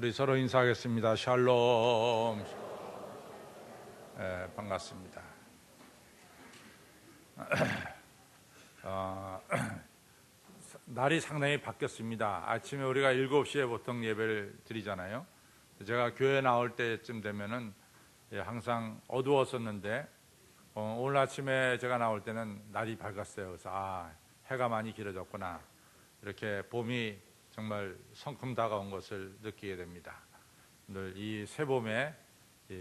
우리 서로 인사하겠습니다. 샬롬. 반갑습니다. 날이 상당히 바뀌었습니다. 아침에 우리가 7시에 보통 예배를 드리잖아요. 제가 교회 나올 때쯤 되면은 항상 어두웠었는데 오늘 아침에 제가 나올 때는 날이 밝았어요. 그래서 해가 많이 길어졌구나. 이렇게 봄이 정말 성큼 다가온 것을 느끼게 됩니다. 오늘 이 새봄에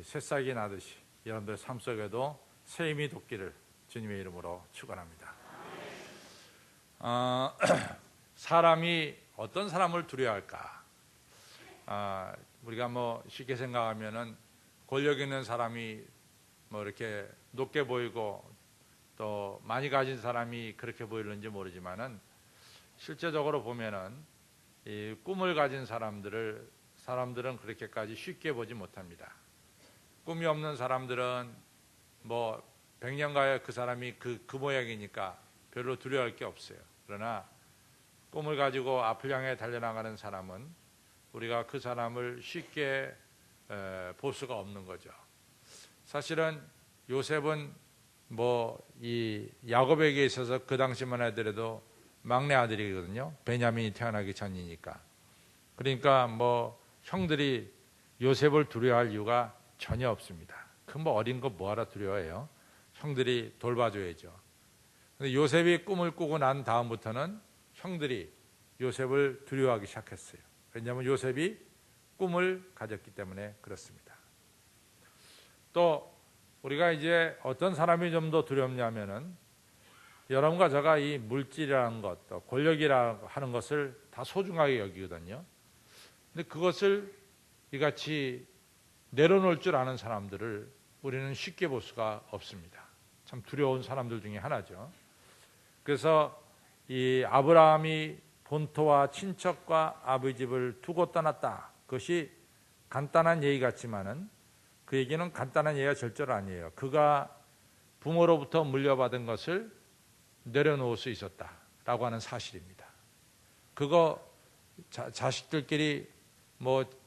새싹이 나듯이 여러분들 삶 속에도 새 힘이 돋기를 주님의 이름으로 축원합니다. 사람이 어떤 사람을 두려워할까? 우리가 쉽게 생각하면은 권력 있는 사람이 이렇게 높게 보이고 또 많이 가진 사람이 그렇게 보이는지 모르지만은 실제적으로 보면은 이 꿈을 가진 사람들은 그렇게까지 쉽게 보지 못합니다. 꿈이 없는 사람들은 100년가에 그 사람이 그 모양이니까 별로 두려워할 게 없어요. 그러나 꿈을 가지고 앞을 향해 달려나가는 사람은 우리가 그 사람을 쉽게 볼 수가 없는 거죠. 사실은 요셉은 이 야곱에게 있어서 그 당시만 하더라도 막내 아들이거든요. 베냐민이 태어나기 전이니까. 그러니까 형들이 요셉을 두려워할 이유가 전혀 없습니다. 어린 거 뭐하러 두려워해요? 형들이 돌봐줘야죠. 근데 요셉이 꿈을 꾸고 난 다음부터는 형들이 요셉을 두려워하기 시작했어요. 왜냐하면 요셉이 꿈을 가졌기 때문에 그렇습니다. 또 우리가 이제 어떤 사람이 좀 더 두렵냐면은 여러분과 제가 이 물질이라는 것, 또 권력이라고 하는 것을 다 소중하게 여기거든요. 근데 그것을 이같이 내려놓을 줄 아는 사람들을 우리는 쉽게 볼 수가 없습니다. 참 두려운 사람들 중에 하나죠. 그래서 이 아브라함이 본토와 친척과 아버지 집을 두고 떠났다. 그것이 간단한 얘기 같지만은 그 얘기는 간단한 얘기가 절대로 아니에요. 그가 부모로부터 물려받은 것을 내려놓을 수 있었다라고 하는 사실입니다. 그거 자식들끼리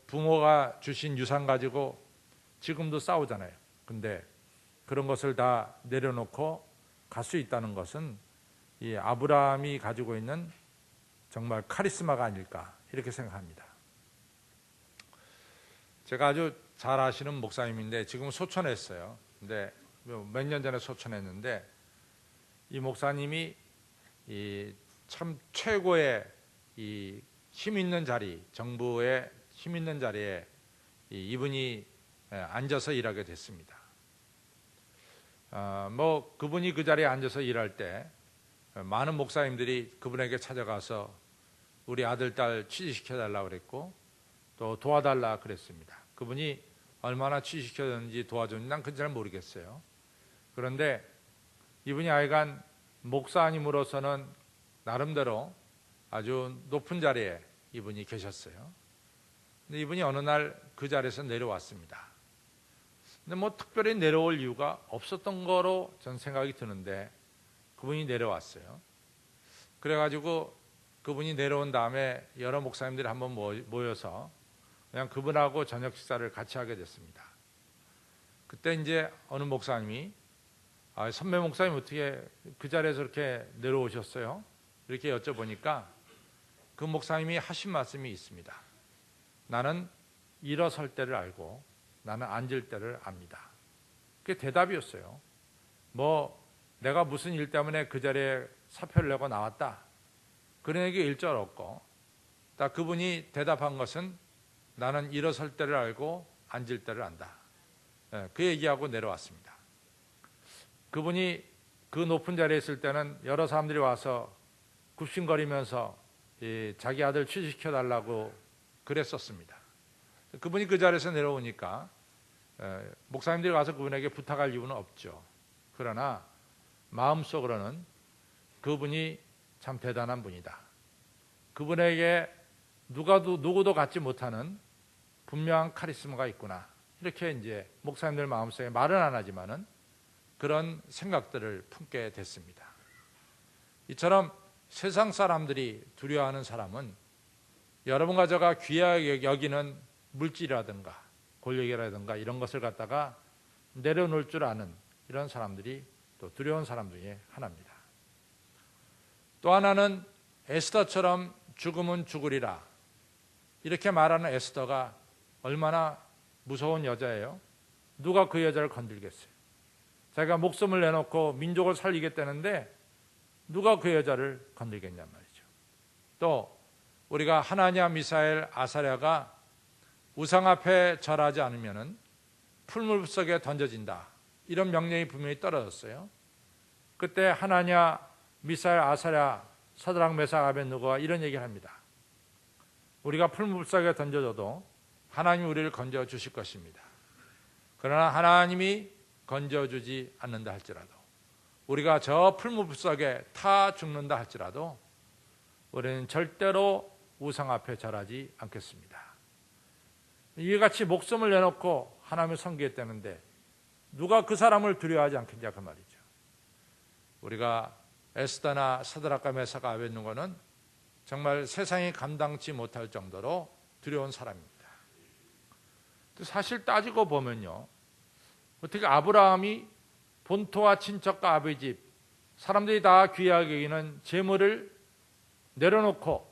부모가 주신 유산 가지고 지금도 싸우잖아요. 근데 그런 것을 다 내려놓고 갈 수 있다는 것은 이 아브라함이 가지고 있는 정말 카리스마가 아닐까 이렇게 생각합니다. 제가 아주 잘 아시는 목사님인데 지금 소천했어요. 근데 몇 년 전에 소천했는데 이 목사님이 참 최고의 힘 있는 자리, 정부의 힘 있는 자리에 이분이 앉아서 일하게 됐습니다. 그분이 그 자리에 앉아서 일할 때 많은 목사님들이 그분에게 찾아가서 우리 아들, 딸 취직시켜달라고 그랬고 또 도와달라 그랬습니다. 그분이 얼마나 취직시켰는지 도와줬는지 난 그건 잘 모르겠어요. 그런데 이분이 하여간 목사님으로서는 나름대로 아주 높은 자리에 이분이 계셨어요. 근데 이분이 어느 날 그 자리에서 내려왔습니다. 근데 특별히 내려올 이유가 없었던 거로 전 생각이 드는데 그분이 내려왔어요. 그래가지고 그분이 내려온 다음에 여러 목사님들이 한번 모여서 그냥 그분하고 저녁 식사를 같이 하게 됐습니다. 그때 이제 어느 목사님이 선배 목사님 어떻게 그 자리에서 이렇게 내려오셨어요? 이렇게 여쭤보니까 그 목사님이 하신 말씀이 있습니다. 나는 일어설 때를 알고 나는 앉을 때를 압니다. 그게 대답이었어요. 내가 무슨 일 때문에 그 자리에 사표를 내고 나왔다. 그런 얘기 일절 없고 딱 그분이 대답한 것은 나는 일어설 때를 알고 앉을 때를 안다. 그 얘기하고 내려왔습니다. 그분이 그 높은 자리에 있을 때는 여러 사람들이 와서 굽신거리면서 자기 아들 취직시켜달라고 그랬었습니다. 그분이 그 자리에서 내려오니까 목사님들이 와서 그분에게 부탁할 이유는 없죠. 그러나 마음속으로는 그분이 참 대단한 분이다. 그분에게 누구도 갖지 못하는 분명한 카리스마가 있구나. 이렇게 이제 목사님들 마음속에 말은 안 하지만은 그런 생각들을 품게 됐습니다. 이처럼 세상 사람들이 두려워하는 사람은 여러분과 제가 귀하게 여기는 물질이라든가 권력이라든가 이런 것을 갖다가 내려놓을 줄 아는 이런 사람들이 또 두려운 사람 중에 하나입니다. 또 하나는 에스더처럼 죽으면 죽으리라 이렇게 말하는 에스더가 얼마나 무서운 여자예요. 누가 그 여자를 건들겠어요. 자기가 목숨을 내놓고 민족을 살리겠다는데 누가 그 여자를 건들겠냔 말이죠. 또 우리가 하나냐, 미사엘, 아사랴가 우상 앞에 절하지 않으면 풀물 속에 던져진다 이런 명령이 분명히 떨어졌어요. 그때 하나냐, 미사엘, 아사랴, 사드락, 메삭, 아벳느고가 이런 얘기를 합니다. 우리가 풀물 속에 던져져도 하나님이 우리를 건져 주실 것입니다. 그러나 하나님이 건져주지 않는다 할지라도, 우리가 저 풀물 속에 타 죽는다 할지라도 우리는 절대로 우상 앞에 절하지 않겠습니다. 이같이 목숨을 내놓고 하나님을 섬기겠다는데 누가 그 사람을 두려워하지 않겠냐 그 말이죠. 우리가 에스더나 사드락과 메삭, 아벳느고는 정말 세상이 감당치 못할 정도로 두려운 사람입니다. 사실 따지고 보면요, 어떻게 아브라함이 본토와 친척과 아버지 집, 사람들이 다 귀하게 여기는 재물을 내려놓고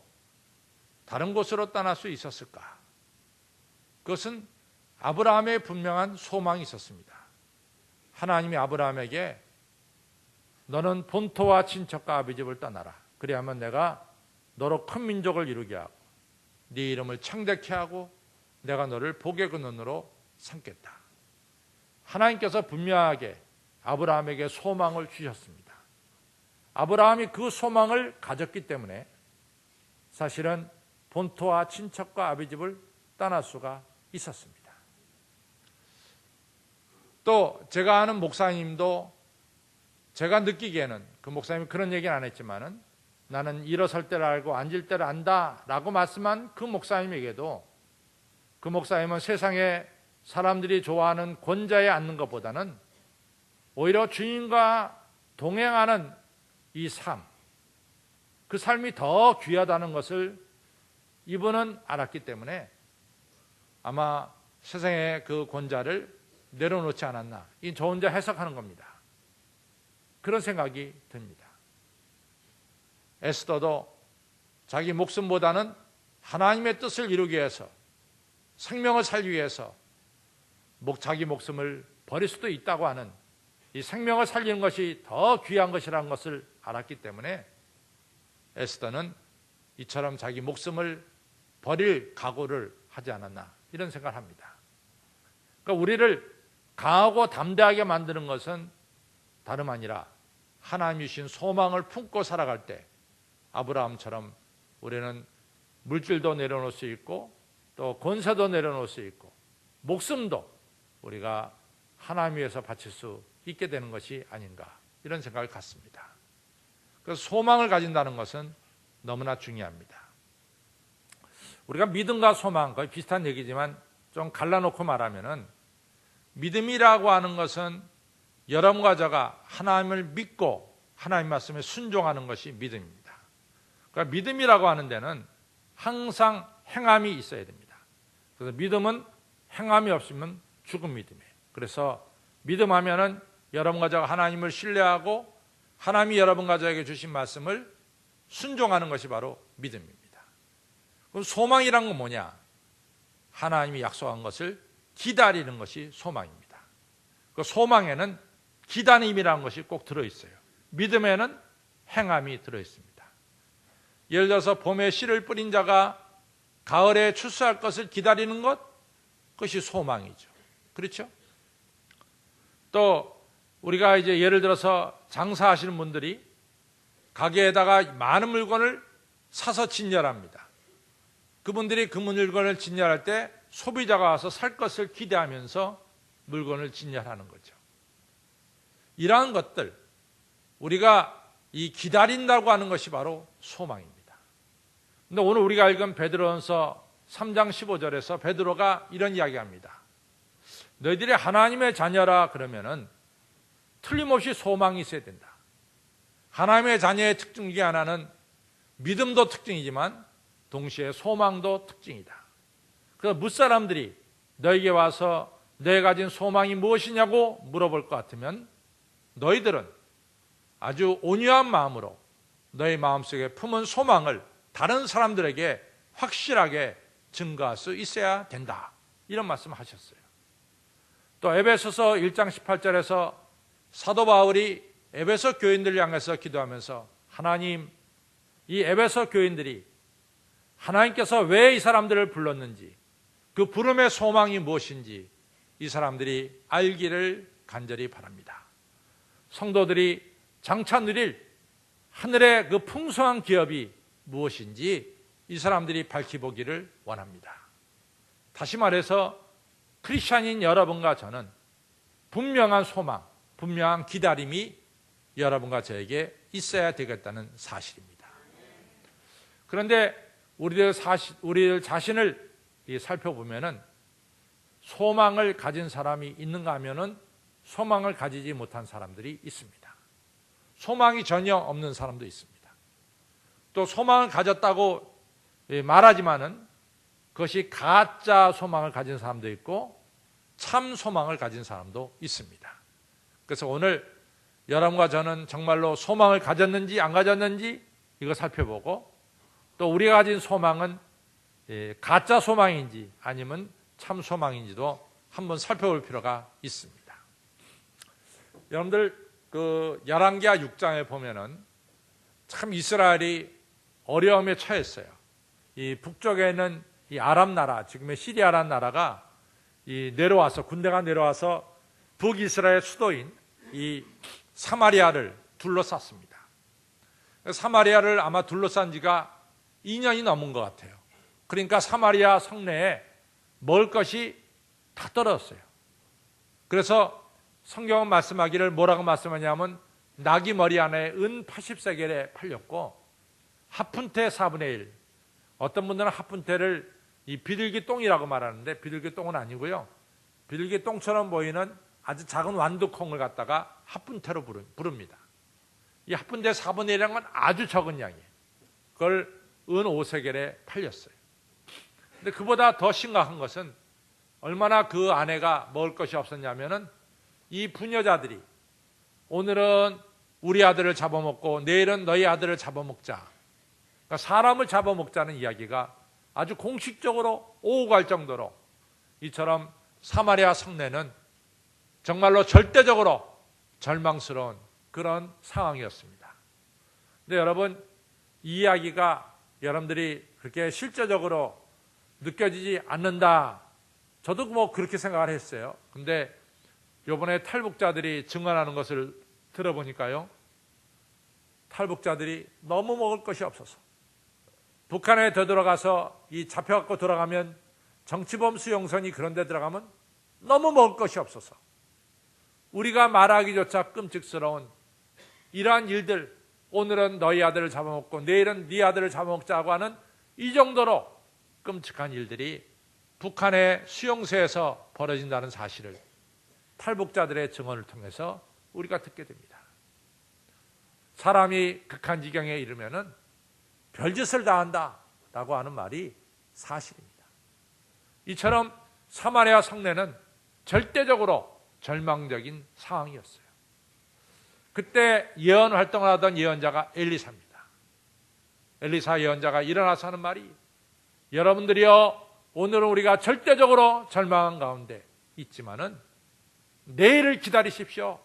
다른 곳으로 떠날 수 있었을까? 그것은 아브라함의 분명한 소망이 있었습니다. 하나님이 아브라함에게 너는 본토와 친척과 아버지 집을 떠나라. 그래야만 내가 너로 큰 민족을 이루게 하고 네 이름을 창대케 하고 내가 너를 복의 근원으로 삼겠다. 하나님께서 분명하게 아브라함에게 소망을 주셨습니다. 아브라함이 그 소망을 가졌기 때문에 사실은 본토와 친척과 아버지 집을 떠날 수가 있었습니다. 또 제가 아는 목사님도 제가 느끼기에는 그 목사님이 그런 얘기는 안 했지만은 나는 일어설 때를 알고 앉을 때를 안다 라고 말씀한 그 목사님에게도 그 목사님은 세상에 사람들이 좋아하는 권좌에 앉는 것보다는 오히려 주님과 동행하는 이 삶, 그 삶이 더 귀하다는 것을 이분은 알았기 때문에 아마 세상의 그 권좌를 내려놓지 않았나, 이 저 혼자 해석하는 겁니다. 그런 생각이 듭니다. 에스더도 자기 목숨보다는 하나님의 뜻을 이루기 위해서, 생명을 살기 위해서 자기 목숨을 버릴 수도 있다고 하는 이 생명을 살리는 것이 더 귀한 것이라는 것을 알았기 때문에 에스더는 이처럼 자기 목숨을 버릴 각오를 하지 않았나 이런 생각을 합니다. 그러니까 우리를 강하고 담대하게 만드는 것은 다름 아니라 하나님이 주신 소망을 품고 살아갈 때 아브라함처럼 우리는 물질도 내려놓을 수 있고 또 권세도 내려놓을 수 있고 목숨도 우리가 하나님 위해서 바칠 수 있게 되는 것이 아닌가 이런 생각을 갖습니다. 그래서 소망을 가진다는 것은 너무나 중요합니다. 우리가 믿음과 소망 거의 비슷한 얘기지만 좀 갈라놓고 말하면은 믿음이라고 하는 것은 여러분과 저가 하나님을 믿고 하나님 말씀에 순종하는 것이 믿음입니다. 그러니까 믿음이라고 하는 데는 항상 행함이 있어야 됩니다. 그래서 믿음은 행함이 없으면 죽은 믿음이에요. 그래서 믿음하면은 여러분과 저가 하나님을 신뢰하고 하나님이 여러분과 저에게 주신 말씀을 순종하는 것이 바로 믿음입니다. 그럼 소망이란 건 뭐냐? 하나님이 약속한 것을 기다리는 것이 소망입니다. 그 소망에는 기다림이라는 것이 꼭 들어있어요. 믿음에는 행함이 들어있습니다. 예를 들어서 봄에 씨를 뿌린 자가 가을에 추수할 것을 기다리는 것, 그것이 소망이죠. 그렇죠? 또 우리가 이제 예를 들어서 장사하시는 분들이 가게에다가 많은 물건을 사서 진열합니다. 그분들이 그 물건을 진열할 때 소비자가 와서 살 것을 기대하면서 물건을 진열하는 거죠. 이러한 것들, 우리가 이 기다린다고 하는 것이 바로 소망입니다. 그런데 오늘 우리가 읽은 베드로전서 3장 15절에서 베드로가 이런 이야기합니다. 너희들이 하나님의 자녀라 그러면은 틀림없이 소망이 있어야 된다. 하나님의 자녀의 특징 중에 하나는 믿음도 특징이지만 동시에 소망도 특징이다. 그 무사람들이 너에게 와서 너희 가진 소망이 무엇이냐고 물어볼 것 같으면 너희들은 아주 온유한 마음으로 너희 마음속에 품은 소망을 다른 사람들에게 확실하게 증거할 수 있어야 된다. 이런 말씀을 하셨어요. 또 에베소서 1장 18절에서 사도 바울이 에베소 교인들을 향해서 기도하면서 하나님, 이 에베소 교인들이 하나님께서 왜 이 사람들을 불렀는지, 그 부름의 소망이 무엇인지 이 사람들이 알기를 간절히 바랍니다. 성도들이 장차 누릴 하늘의 그 풍성한 기업이 무엇인지 이 사람들이 밝혀보기를 원합니다. 다시 말해서 크리스찬인 여러분과 저는 분명한 소망, 분명한 기다림이 여러분과 저에게 있어야 되겠다는 사실입니다. 그런데 우리들 자신을 살펴보면은 소망을 가진 사람이 있는가 하면은 소망을 가지지 못한 사람들이 있습니다. 소망이 전혀 없는 사람도 있습니다. 또 소망을 가졌다고 말하지만은 그것이 가짜 소망을 가진 사람도 있고 참 소망을 가진 사람도 있습니다. 그래서 오늘 여러분과 저는 정말로 소망을 가졌는지 안 가졌는지 이거 살펴보고 또 우리가 가진 소망은 가짜 소망인지 아니면 참 소망인지도 한번 살펴볼 필요가 있습니다. 여러분들 그 열왕기하 6장에 보면은 참 이스라엘이 어려움에 처했어요. 이 북쪽에 있는 이 아람 나라, 지금의 시리아라는 나라가 내려와서 군대가 내려와서 북이스라엘 수도인 이 사마리아를 둘러쌌습니다. 사마리아를 아마 둘러싼 지가 2년이 넘은 것 같아요. 그러니까 사마리아 성내에 먹을 것이 다 떨어졌어요. 그래서 성경은 말씀하기를 뭐라고 말씀하냐면 나귀 머리 안에 은 80세겔에 팔렸고 하푼테 4분의 1, 어떤 분들은 하푼테를 이 비둘기 똥이라고 말하는데 비둘기 똥은 아니고요. 비둘기 똥처럼 보이는 아주 작은 완두콩을 갖다가 하푼테로 부릅니다. 이 하푼테 4분의 1이라는 건 아주 적은 양이에요. 그걸 은 5세겔에 팔렸어요. 근데 그보다 더 심각한 것은 얼마나 그 아내가 먹을 것이 없었냐면은 이 부녀자들이 오늘은 우리 아들을 잡아먹고 내일은 너희 아들을 잡아먹자. 그러니까 사람을 잡아먹자는 이야기가 아주 공식적으로 오고 갈 정도로 이처럼 사마리아 성내는 정말로 절대적으로 절망스러운 그런 상황이었습니다. 근데 여러분, 이 이야기가 여러분들이 그렇게 실제적으로 느껴지지 않는다. 저도 뭐 그렇게 생각을 했어요. 근데 이번에 탈북자들이 증언하는 것을 들어보니까요, 탈북자들이 너무 먹을 것이 없어서 북한에 되돌아가서 이 잡혀갖고 돌아가면 정치범 수용선이 그런 데 들어가면 너무 먹을 것이 없어서 우리가 말하기조차 끔찍스러운 이러한 일들, 오늘은 너희 아들을 잡아먹고 내일은 네 아들을 잡아먹자고 하는 이 정도로 끔찍한 일들이 북한의 수용소에서 벌어진다는 사실을 탈북자들의 증언을 통해서 우리가 듣게 됩니다. 사람이 극한 지경에 이르면은 별짓을 다 한다라고 하는 말이 사실입니다. 이처럼 사마리아 성내는 절대적으로 절망적인 상황이었어요. 그때 예언 활동을 하던 예언자가 엘리사입니다. 엘리사 예언자가 일어나서 하는 말이, 여러분들이요, 오늘은 우리가 절대적으로 절망한 가운데 있지만은 내일을 기다리십시오.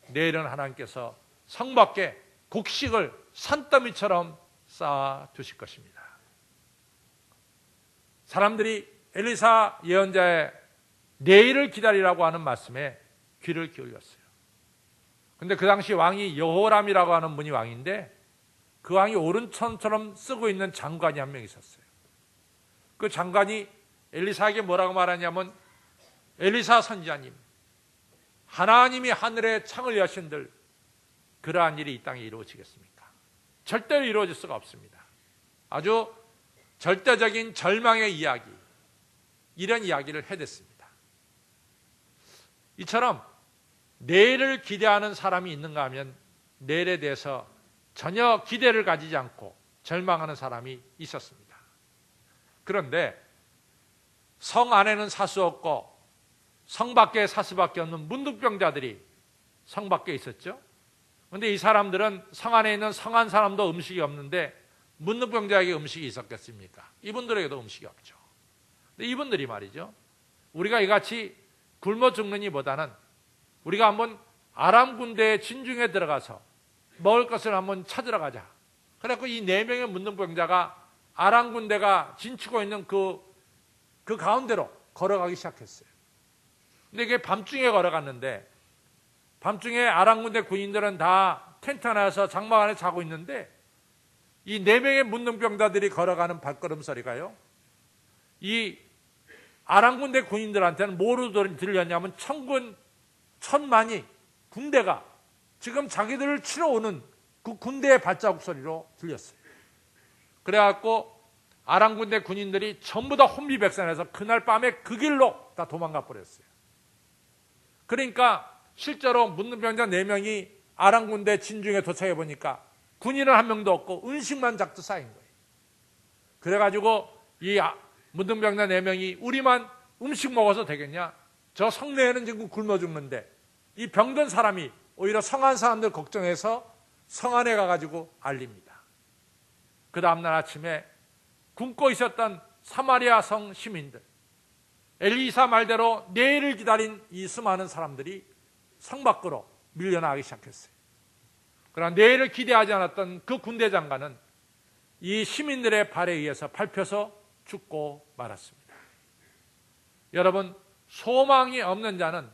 내일은 하나님께서 성 밖에 곡식을 산더미처럼 쌓아 두실 것입니다. 사람들이 엘리사 예언자의 내일을 기다리라고 하는 말씀에 귀를 기울였어요. 근데 그 당시 왕이 여호람이라고 하는 분이 왕인데 그 왕이 오른손처럼 쓰고 있는 장관이 한 명 있었어요. 그 장관이 엘리사에게 뭐라고 말하냐면, 엘리사 선지자님, 하나님이 하늘에 창을 여신들 그러한 일이 이 땅에 이루어지겠습니까? 절대로 이루어질 수가 없습니다. 아주 절대적인 절망의 이야기, 이런 이야기를 해댔습니다. 이처럼 내일을 기대하는 사람이 있는가 하면 내일에 대해서 전혀 기대를 가지지 않고 절망하는 사람이 있었습니다. 그런데 성 안에는 사수 없고 성 밖에 사수밖에 없는 문둥병자들이 성 밖에 있었죠. 그런데 이 사람들은 성 안에 있는 성한 사람도 음식이 없는데 문둥병자에게 음식이 있었겠습니까? 이분들에게도 음식이 없죠. 근데 이분들이 말이죠, 우리가 이같이 굶어 죽느니보다는 우리가 한번 아람 군대의 진중에 들어가서 먹을 것을 한번 찾으러 가자. 그래서 이 4명의 문둥병자가 아람 군대가 진치고 있는 그 가운데로 걸어가기 시작했어요. 근데 이게 밤중에 걸어갔는데, 밤중에 아람 군대 군인들은 다 텐트 안에서 장막 안에 자고 있는데, 이 4명의 문둥병자들이 걸어가는 발걸음 소리가요, 이 아람 군대 군인들한테는 뭐로 들렸냐면 천군 천만이 군대가 지금 자기들을 치러 오는 그 군대의 발자국 소리로 들렸어요. 그래갖고 아람 군대 군인들이 전부 다 혼비백산해서 그날 밤에 그 길로 다 도망가 버렸어요. 그러니까 실제로 문둥병자 4명이 아람 군대 진중에 도착해 보니까 군인은 한 명도 없고 음식만 작두 쌓인 거예요. 그래가지고 이 문둥병자 4명이 우리만 음식 먹어서 되겠냐? 저 성내에는 지금 굶어 죽는데, 이 병든 사람이 오히려 성한 사람들 걱정해서 성 안에 가가지고 알립니다. 그 다음날 아침에 굶고 있었던 사마리아 성 시민들, 엘리사 말대로 내일을 기다린 이 수많은 사람들이 성 밖으로 밀려나가기 시작했어요. 그러나 내일을 기대하지 않았던 그 군대 장관은 이 시민들의 발에 의해서 밟혀서 죽고 말았습니다. 여러분, 소망이 없는 자는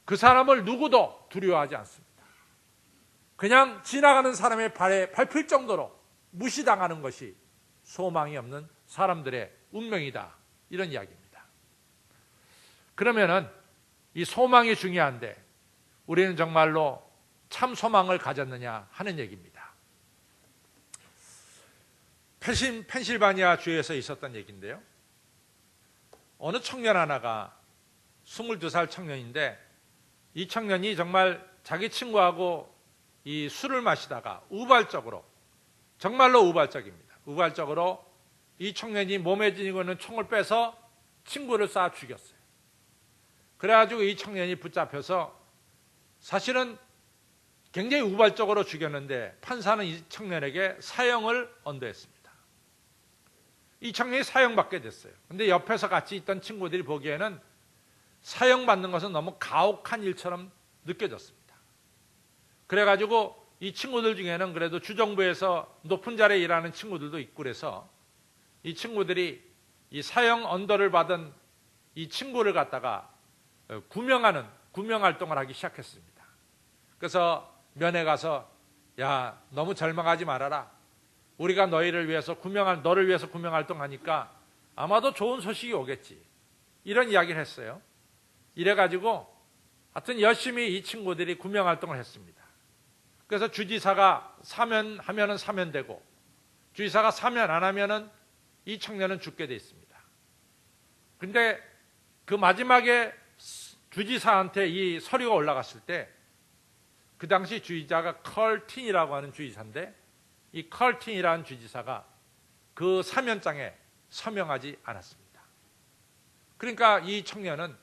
그 사람을 누구도 두려워하지 않습니다. 그냥 지나가는 사람의 발에 밟힐 정도로 무시당하는 것이 소망이 없는 사람들의 운명이다, 이런 이야기입니다. 그러면은 이 소망이 중요한데 우리는 정말로 참 소망을 가졌느냐 하는 얘기입니다. 펜실바니아 주에서 있었던 얘기인데요, 어느 청년 하나가 22살 청년인데, 이 청년이 정말 자기 친구하고 이 술을 마시다가 우발적으로, 정말로 우발적입니다, 우발적으로 이 청년이 몸에 지니고 있는 총을 빼서 친구를 쏴 죽였어요. 그래가지고 이 청년이 붙잡혀서, 사실은 굉장히 우발적으로 죽였는데 판사는 이 청년에게 사형을 언도했습니다. 이 청년이 사형받게 됐어요. 근데 옆에서 같이 있던 친구들이 보기에는 사형받는 것은 너무 가혹한 일처럼 느껴졌습니다. 그래가지고 이 친구들 중에는 그래도 주정부에서 높은 자리에 일하는 친구들도 있고, 그래서 이 친구들이 이 사형 언도를 받은 이 친구를 갖다가 구명 활동을 하기 시작했습니다. 그래서 면회 가서, 야, 너무 절망하지 말아라. 우리가 너를 위해서 구명 활동하니까 아마도 좋은 소식이 오겠지, 이런 이야기를 했어요. 이래가지고 하여튼 열심히 이 친구들이 구명 활동을 했습니다. 그래서 주지사가 사면하면은 사면되고, 주지사가 사면 안 하면은 이 청년은 죽게 돼 있습니다. 근데 그 마지막에 주지사한테 이 서류가 올라갔을 때, 그 당시 주지사가 컬틴이라고 하는 주지사인데, 이 컬틴이라는 주지사가 그 사면장에 서명하지 않았습니다. 그러니까 이 청년은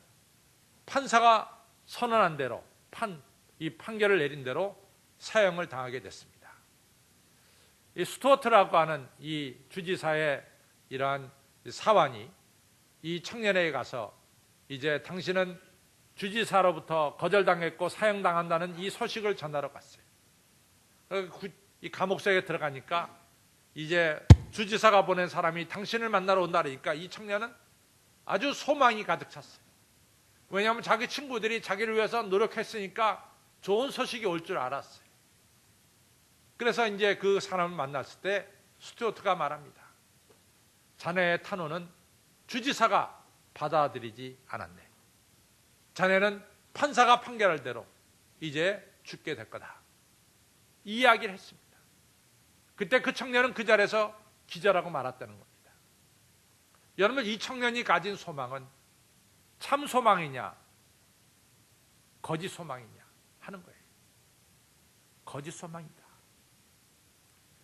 판사가 선언한 대로, 이 판결을 내린 대로 사형을 당하게 됐습니다. 이 스튜어트라고 하는 이 주지사의 이러한 사관이 이 청년에게 가서, 이제 당신은 주지사로부터 거절당했고 사형당한다는 이 소식을 전하러 갔어요. 이 감옥소에 들어가니까 이제 주지사가 보낸 사람이 당신을 만나러 온다 그러니까 이 청년은 아주 소망이 가득 찼어요. 왜냐하면 자기 친구들이 자기를 위해서 노력했으니까 좋은 소식이 올 줄 알았어요. 그래서 이제 그 사람을 만났을 때 스튜어트가 말합니다. 자네의 탄원은 주지사가 받아들이지 않았네. 자네는 판사가 판결할 대로 이제 죽게 될 거다, 이 이야기를 했습니다. 그때 그 청년은 그 자리에서 기절하고 말았다는 겁니다. 여러분, 이 청년이 가진 소망은 참 소망이냐 거짓 소망이냐 하는 거예요. 거짓 소망이다.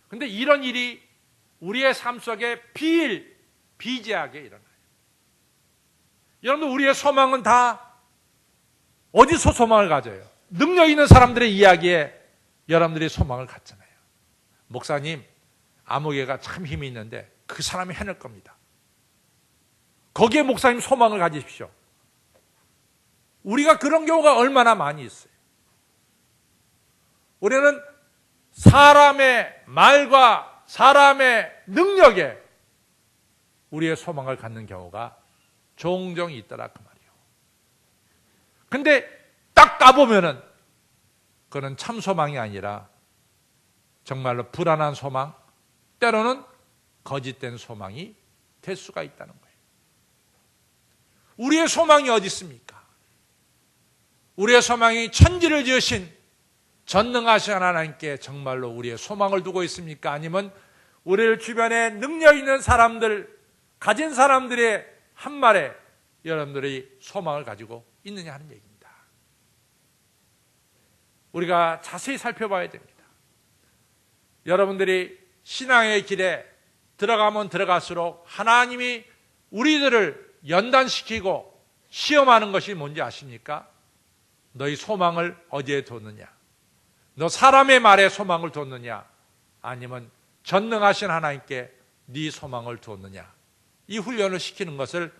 그런데 이런 일이 우리의 삶 속에 비일비재하게 일어나요. 여러분들 우리의 소망은 다 어디서 소망을 가져요? 능력 있는 사람들의 이야기에 여러분들이 소망을 갖잖아요. 목사님, 아무개가 참 힘이 있는데 그 사람이 해낼 겁니다. 거기에 목사님 소망을 가지십시오. 우리가 그런 경우가 얼마나 많이 있어요. 우리는 사람의 말과 사람의 능력에 우리의 소망을 갖는 경우가 종종 있더라 그 말이에요. 근데 딱 까보면은 그는 참 소망이 아니라 정말로 불안한 소망, 때로는 거짓된 소망이 될 수가 있다는 거예요. 우리의 소망이 어디 있습니까? 우리의 소망이 천지를 지으신 전능하신 하나님께 정말로 우리의 소망을 두고 있습니까? 아니면 우리를 주변에 능력 있는 사람들, 가진 사람들의 한 말에 여러분들이 소망을 가지고 있느냐 하는 얘기입니다. 우리가 자세히 살펴봐야 됩니다. 여러분들이 신앙의 길에 들어가면 들어갈수록 하나님이 우리들을 연단시키고 시험하는 것이 뭔지 아십니까? 너희 소망을 어디에 뒀느냐? 너 사람의 말에 소망을 뒀느냐? 아니면 전능하신 하나님께 네 소망을 두었느냐? 이 훈련을 시키는 것을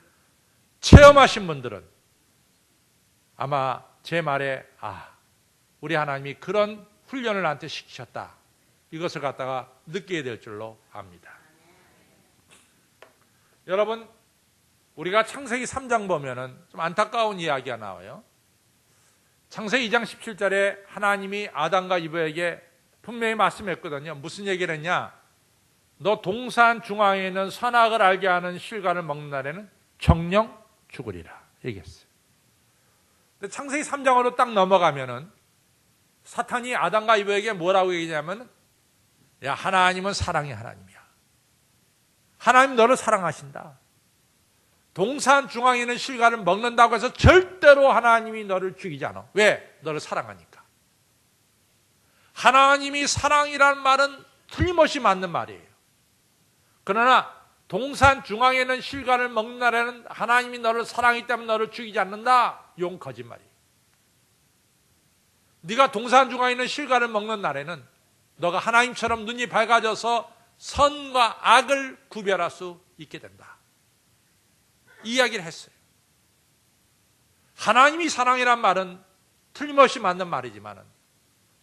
체험하신 분들은 아마 제 말에 우리 하나님이 그런 훈련을 나한테 시키셨다, 이것을 갖다가 느끼게 될 줄로 압니다. 여러분, 우리가 창세기 3장 보면은 좀 안타까운 이야기가 나와요. 창세기 2장 17절에 하나님이 아담과 이브에게 분명히 말씀했거든요. 무슨 얘기를 했냐? 너 동산 중앙에 있는 선악을 알게 하는 실과를 먹는 날에는 정령 죽으리라 얘기했어요. 근데 창세기 3장으로 딱 넘어가면은 사탄이 아담과 이브에게 뭐라고 얘기냐면, 야, 하나님은 사랑의 하나님이야. 하나님 너를 사랑하신다. 동산 중앙에 있는 실과를 먹는다고 해서 절대로 하나님이 너를 죽이지 않아. 왜? 너를 사랑하니까. 하나님이 사랑이라는 말은 틀림없이 맞는 말이에요. 그러나 동산 중앙에 있는 실과를 먹는 날에는 하나님이 너를 사랑하기 때문에 너를 죽이지 않는다. 이건 거짓말이에요. 네가 동산 중앙에 있는 실과를 먹는 날에는 너가 하나님처럼 눈이 밝아져서 선과 악을 구별할 수 있게 된다. 이 이야기를 했어요. 하나님이 사랑이란 말은 틀림없이 맞는 말이지만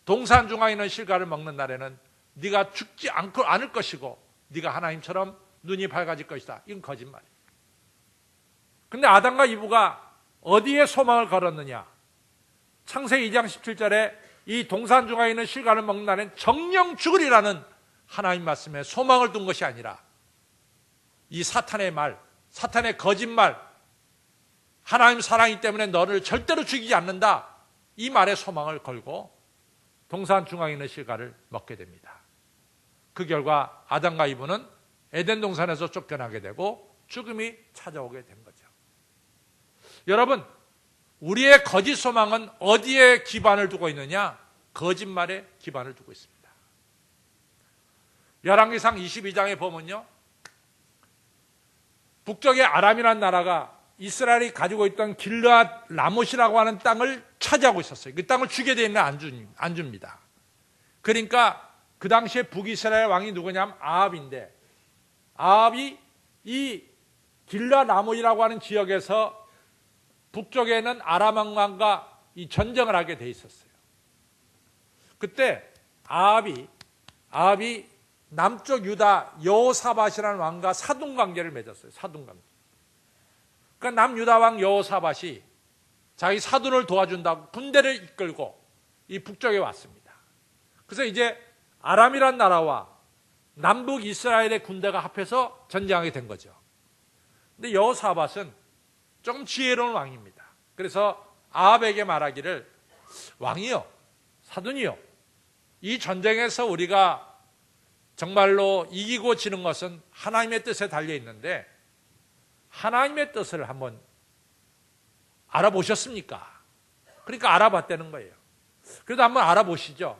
동산 중앙에 있는 실과를 먹는 날에는 네가 죽지 않을 것이고 네가 하나님처럼 눈이 밝아질 것이다. 이건 거짓말이에요. 근데 아담과 이브가 어디에 소망을 걸었느냐? 창세기 2장 17절에 이 동산 중앙에 있는 실과를 먹는 날엔 정령 죽으리라는 하나님 말씀에 소망을 둔 것이 아니라 이 사탄의 말, 사탄의 거짓말, 하나님 사랑이기 때문에 너를 절대로 죽이지 않는다, 이 말에 소망을 걸고 동산 중앙에 있는 실과를 먹게 됩니다. 그 결과 아담과 이브는 에덴 동산에서 쫓겨나게 되고 죽음이 찾아오게 된 거죠. 여러분, 우리의 거짓 소망은 어디에 기반을 두고 있느냐? 거짓말에 기반을 두고 있습니다. 열왕기상 22장에 보면요, 북쪽의 아람이라는 나라가 이스라엘이 가지고 있던 길르앗 라못이라고 하는 땅을 차지하고 있었어요. 그 땅을 주게 되면 안 줍니다. 그러니까 그 당시에 북이스라엘 왕이 누구냐면 아합인데, 아합이 이 길르앗 라못이라고 하는 지역에서 북쪽에는 아람 왕과 이 전쟁을 하게 돼 있었어요. 그때 아합이 남쪽 유다 여호사밧이라는 왕과 사돈 관계를 맺었어요. 사돈 관계. 그러니까 남유다 왕 여호사밧이 자기 사돈을 도와준다고 군대를 이끌고 이 북쪽에 왔습니다. 그래서 이제 아람이란 나라와 남북 이스라엘의 군대가 합해서 전쟁하게 된 거죠. 근데 여호사밧은 조금 지혜로운 왕입니다. 그래서 아합에게 말하기를, 왕이요, 사돈이요, 이 전쟁에서 우리가 정말로 이기고 지는 것은 하나님의 뜻에 달려 있는데 하나님의 뜻을 한번 알아보셨습니까? 그러니까 알아봤다는 거예요. 그래도 한번 알아보시죠.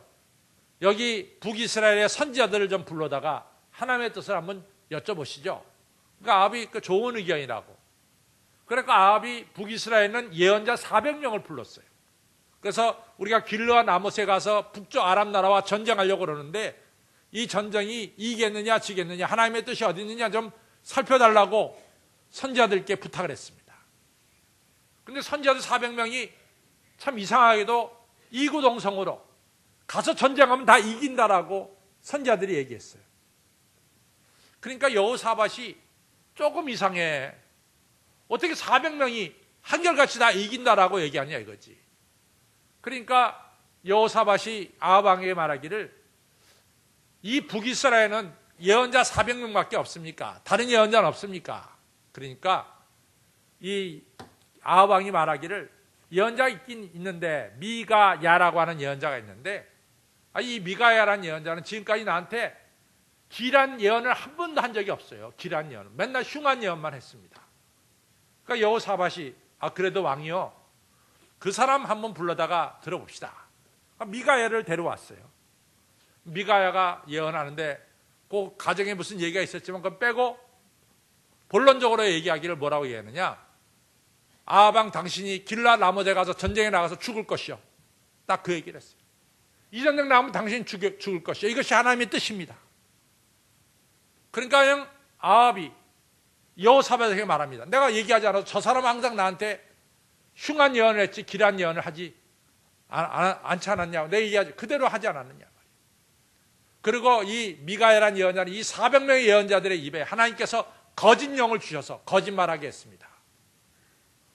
여기 북이스라엘의 선지자들을 좀 불러다가 하나님의 뜻을 한번 여쭤보시죠. 그러니까 아합이 좋은 의견이라고. 그러니까 아합이 북이스라엘은 예언자 400명을 불렀어요. 그래서 우리가 길르와 나못에 가서 북쪽 아람 나라와 전쟁하려고 그러는데 이 전쟁이 이기겠느냐 지겠느냐 하나님의 뜻이 어디 있느냐 좀 살펴달라고 선지자들께 부탁을 했습니다. 그런데 선지자들 400명이 참 이상하게도 이구동성으로 가서 전쟁하면 다 이긴다라고 선지자들이 얘기했어요. 그러니까 여호사밧이 조금 이상해. 어떻게 400명이 한결같이 다 이긴다라고 얘기하냐 이거지. 그러니까 여호사밧이 아합 왕에게 말하기를 이 북이스라엘은 예언자 400명밖에 없습니까? 다른 예언자는 없습니까? 그러니까 이 아합 왕이 말하기를 예언자가 있긴 있는데 미가야라고 하는 예언자가 있는데 이 미가야라는 예언자는 지금까지 나한테 길한 예언을 한 번도 한 적이 없어요. 길한 예언. 맨날 흉한 예언만 했습니다. 그러니까 여호사밧이 그래도 왕이요. 그 사람 한번 불러다가 들어봅시다. 미가야를 데려왔어요. 미가야가 예언하는데 그 가정에 무슨 얘기가 있었지만 그건 빼고 본론적으로 얘기하기를 뭐라고 얘기하느냐. 아합 왕 당신이 길라 라못에 가서 전쟁에 나가서 죽을 것이요. 딱 그 얘기를 했어요. 이 전쟁 나가면 당신이 죽을 것이요. 이것이 하나님의 뜻입니다. 그러니까 그냥 아합이 여호사밧에게 말합니다. 내가 얘기하지 않아도 저 사람은 항상 나한테 흉한 예언을 했지 길한 예언을 하지 않지 않았냐고. 내 얘기하지 그대로 하지 않았느냐. 그리고 이 미가야라는 예언자는 이 400명의 예언자들의 입에 하나님께서 거짓 영을 주셔서 거짓말하게 했습니다.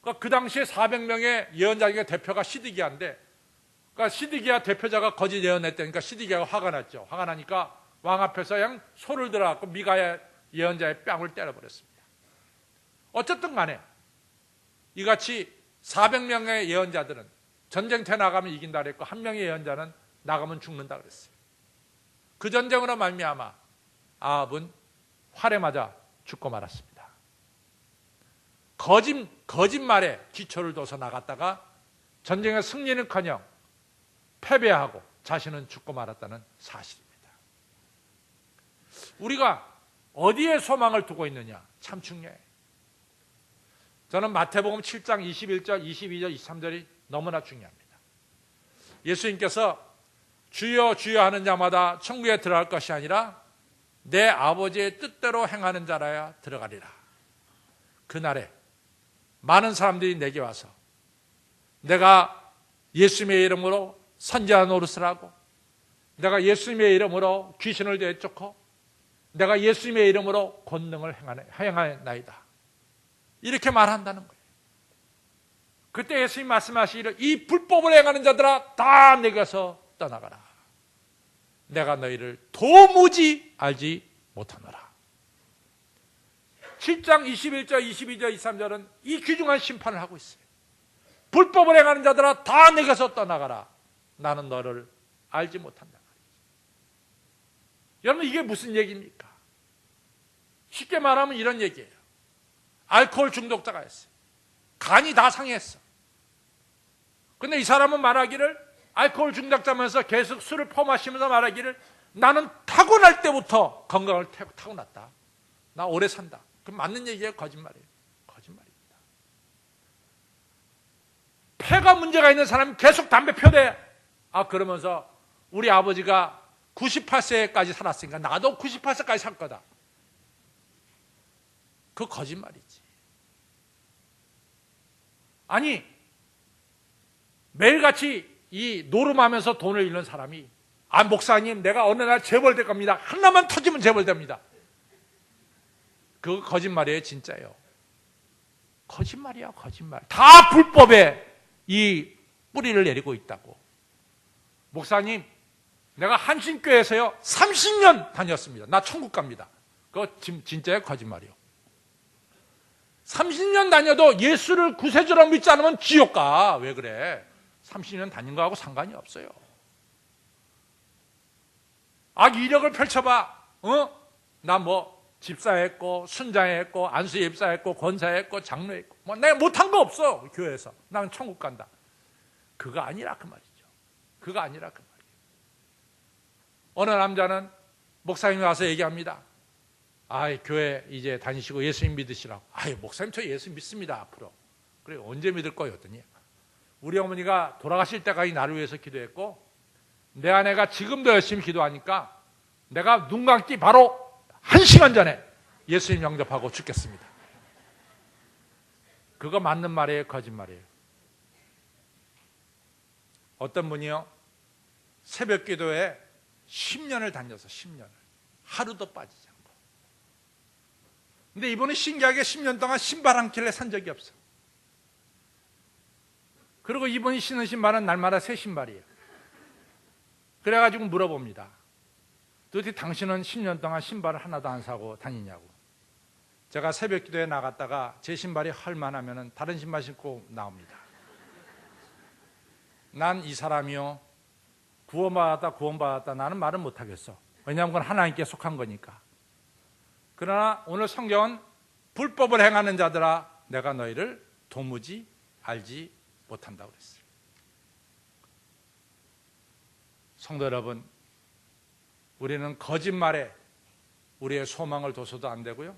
그러니까 그 당시에 400명의 예언자 중에 대표가 시드기야인데 그러니까 시드기야 대표자가 거짓 예언했다니까 시드기야가 화가 났죠. 화가 나니까 왕 앞에서 그냥 소를 들어갖고 미가야 예언자의 뺨을 때려버렸습니다. 어쨌든 간에 이같이 400명의 예언자들은 전쟁터에 나가면 이긴다 그랬고 한 명의 예언자는 나가면 죽는다 그랬어요. 그 전쟁으로 말미암아 아합은 활에 맞아 죽고 말았습니다. 거짓말에 기초를 둬서 나갔다가 전쟁의 승리는커녕 패배하고 자신은 죽고 말았다는 사실입니다. 우리가 어디에 소망을 두고 있느냐 참 중요해요. 저는 마태복음 7장 21절, 22절, 23절이 너무나 중요합니다. 예수님께서 주여 주여 하는 자마다 천국에 들어갈 것이 아니라 내 아버지의 뜻대로 행하는 자라야 들어가리라. 그날에 많은 사람들이 내게 와서 내가 예수님의 이름으로 선지자 노릇을 하고 내가 예수님의 이름으로 귀신을 내쫓고 내가 예수님의 이름으로 권능을 행하나이다. 이렇게 말한다는 거예요. 그때 예수님 말씀하시기를 이 불법을 행하는 자들아 다 내게서 떠나가라. 내가 너희를 도무지 알지 못하노라. 7장 21절, 22절, 23절은 이 귀중한 심판을 하고 있어요. 불법을 행하는 자들아 다 내게서 떠나가라. 나는 너를 알지 못한다. 여러분 이게 무슨 얘기입니까? 쉽게 말하면 이런 얘기예요. 알코올 중독자가 했어요. 간이 다 상했어. 근데 이 사람은 말하기를 알코올 중독자면서 계속 술을 퍼마시면서 말하기를 나는 타고날 때부터 건강을 타고났다. 나 오래 산다. 그럼 맞는 얘기예요? 거짓말이에요? 거짓말입니다. 폐가 문제가 있는 사람이 계속 담배 펴대. 그러면서 우리 아버지가 98세까지 살았으니까 나도 98세까지 살 거다. 그거 거짓말이지. 아니 매일같이 이 노름하면서 돈을 잃는 사람이 목사님 내가 어느 날 재벌될 겁니다. 하나만 터지면 재벌됩니다. 그거 거짓말이에요? 진짜예요? 거짓말이야 거짓말. 다 불법에 이 뿌리를 내리고 있다고. 목사님 내가 한신교회에서요 30년 다녔습니다. 나 천국 갑니다. 그거 진짜예요? 거짓말이요? 30년 다녀도 예수를 구세주로 믿지 않으면 지옥 가. 왜 그래? 30년 다닌 거하고 상관이 없어요. 이력을 펼쳐봐. 나 집사했고 순장했고 안수입사했고 권사했고 장로했고 내가 못한 거 없어. 교회에서. 나는 천국 간다. 그거 아니라 그 말이죠. 그거 아니라 그 말이에요. 어느 남자는 목사님이 와서 얘기합니다. 교회 이제 다니시고 예수님 믿으시라고. 목사님 저 예수 믿습니다 앞으로. 그래 언제 믿을 거예요? 했더니 우리 어머니가 돌아가실 때까지 나를 위해서 기도했고 내 아내가 지금도 열심히 기도하니까 내가 눈 감기 바로 1시간 전에 예수님 영접하고 죽겠습니다. 그거 맞는 말이에요? 거짓말이에요? 어떤 분이요 새벽 기도에 10년을 다녀서 10년을 하루도 빠지지 않고. 근데 이분은 신기하게 10년 동안 신발 한 켤레 산 적이 없어. 그리고 이분이 신은 신발은 날마다 새 신발이에요. 그래가지고 물어봅니다. 도대체 당신은 10년 동안 신발을 하나도 안 사고 다니냐고. 제가 새벽 기도에 나갔다가 제 신발이 헐만하면 다른 신발 신고 나옵니다. 난 이 사람이요 구원받았다 나는 말은 못하겠어. 왜냐하면 그건 하나님께 속한 거니까. 그러나 오늘 성경은 불법을 행하는 자들아 내가 너희를 도무지 알지 못한다고 그랬어요. 성도 여러분, 우리는 거짓말에 우리의 소망을 둬서도 안 되고요.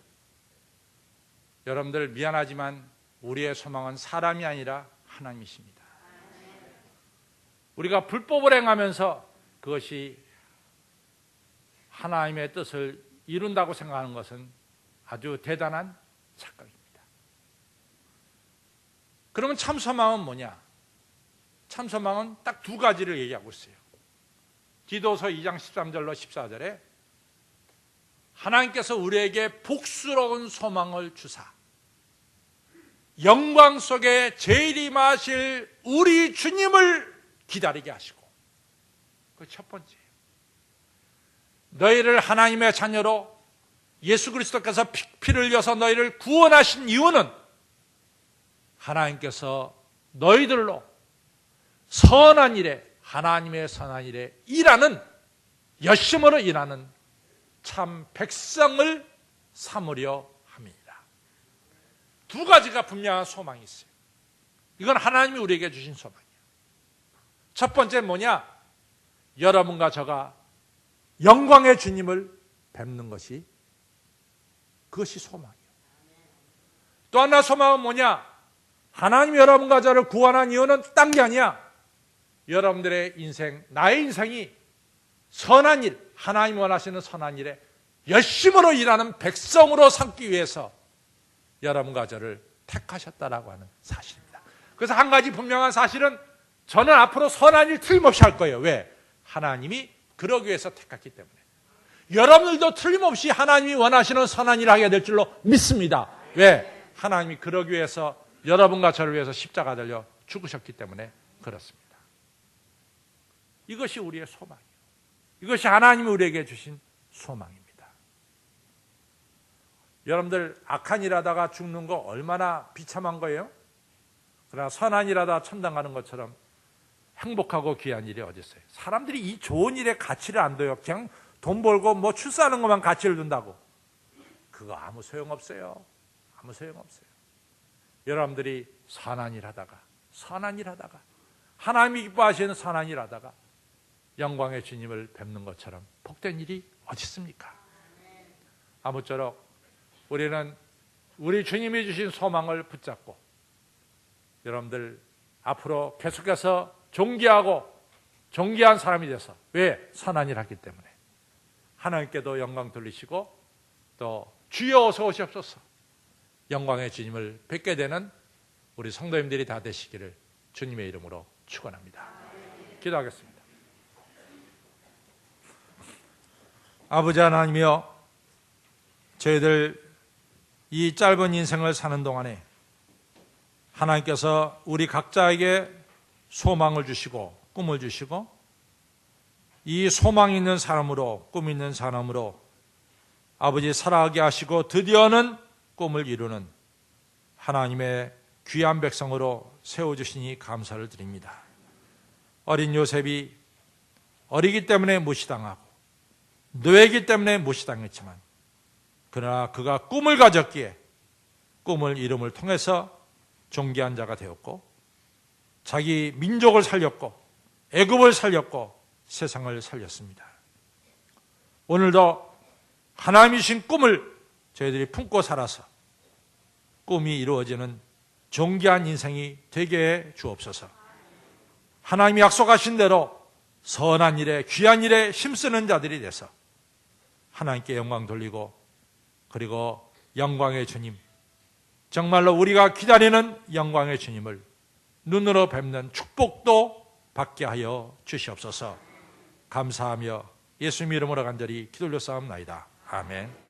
여러분들 미안하지만 우리의 소망은 사람이 아니라 하나님이십니다. 우리가 불법을 행하면서 그것이 하나님의 뜻을 이룬다고 생각하는 것은 아주 대단한 착각입니다. 그러면 참 소망은 뭐냐? 참 소망은 딱 두 가지를 얘기하고 있어요. 디도서 2장 13절로 14절에 하나님께서 우리에게 복스러운 소망을 주사 영광 속에 재림하실 우리 주님을 기다리게 하시고, 그 첫 번째예요. 너희를 하나님의 자녀로 예수 그리스도께서 피를 흘려서 너희를 구원하신 이유는 하나님께서 너희들로 선한 일에, 하나님의 선한 일에 일하는, 열심으로 일하는 참 백성을 삼으려 함이니라. 두 가지가 분명한 소망이 있어요. 이건 하나님이 우리에게 주신 소망이에요. 첫 번째는 뭐냐? 여러분과 저가 영광의 주님을 뵙는 것이, 그것이 소망이에요. 또 하나 소망은 뭐냐? 하나님이 여러분과 저를 구원한 이유는 딴 게 아니야. 여러분들의 인생, 나의 인생이 선한 일, 하나님 원하시는 선한 일에 열심으로 일하는 백성으로 삼기 위해서 여러분과 저를 택하셨다라고 하는 사실입니다. 그래서 한 가지 분명한 사실은 저는 앞으로 선한 일 틀림없이 할 거예요. 왜? 하나님이 그러기 위해서 택했기 때문에. 여러분들도 틀림없이 하나님이 원하시는 선한 일을 하게 될 줄로 믿습니다. 왜? 하나님이 그러기 위해서 여러분과 저를 위해서 십자가 달려 죽으셨기 때문에 그렇습니다. 이것이 우리의 소망이에요. 이것이 하나님이 우리에게 주신 소망입니다. 여러분들 악한 일 하다가 죽는 거 얼마나 비참한 거예요? 그러나 선한 일 하다가 천당 가는 것처럼 행복하고 귀한 일이 어디 있어요? 사람들이 이 좋은 일에 가치를 안 둬요. 그냥 돈 벌고 뭐 출세하는 것만 가치를 둔다고. 그거 아무 소용없어요. 아무 소용없어요. 여러분들이 선한 일 하다가 하나님이 기뻐하시는 선한 일 하다가 영광의 주님을 뵙는 것처럼 복된 일이 어디 있습니까? 아무쪼록 우리는 우리 주님이 주신 소망을 붙잡고 여러분들 앞으로 계속해서 존귀한 사람이 돼서, 왜? 선한 일 하기 때문에 하나님께도 영광 돌리시고 또 주여 어서 오시옵소서 영광의 주님을 뵙게 되는 우리 성도님들이 다 되시기를 주님의 이름으로 축원합니다. 기도하겠습니다. 아버지 하나님이여, 저희들 이 짧은 인생을 사는 동안에 하나님께서 우리 각자에게 소망을 주시고 꿈을 주시고 이 소망 있는 사람으로, 꿈 있는 사람으로 아버지 살아가게 하시고 드디어는 꿈을 이루는 하나님의 귀한 백성으로 세워주시니 감사를 드립니다. 어린 요셉이 어리기 때문에 무시당하고 노예이기 때문에 무시당했지만 그러나 그가 꿈을 가졌기에 꿈을 이름을 통해서 존귀한 자가 되었고 자기 민족을 살렸고 애굽을 살렸고 세상을 살렸습니다. 오늘도 하나님이 주신 꿈을 저희들이 품고 살아서 꿈이 이루어지는 존귀한 인생이 되게 해 주옵소서. 하나님이 약속하신 대로 선한 일에 귀한 일에 힘쓰는 자들이 돼서 하나님께 영광 돌리고, 그리고 영광의 주님, 정말로 우리가 기다리는 영광의 주님을 눈으로 뵙는 축복도 받게 하여 주시옵소서. 감사하며 예수님 이름으로 간절히 기도 올려싸움나이다. 아멘.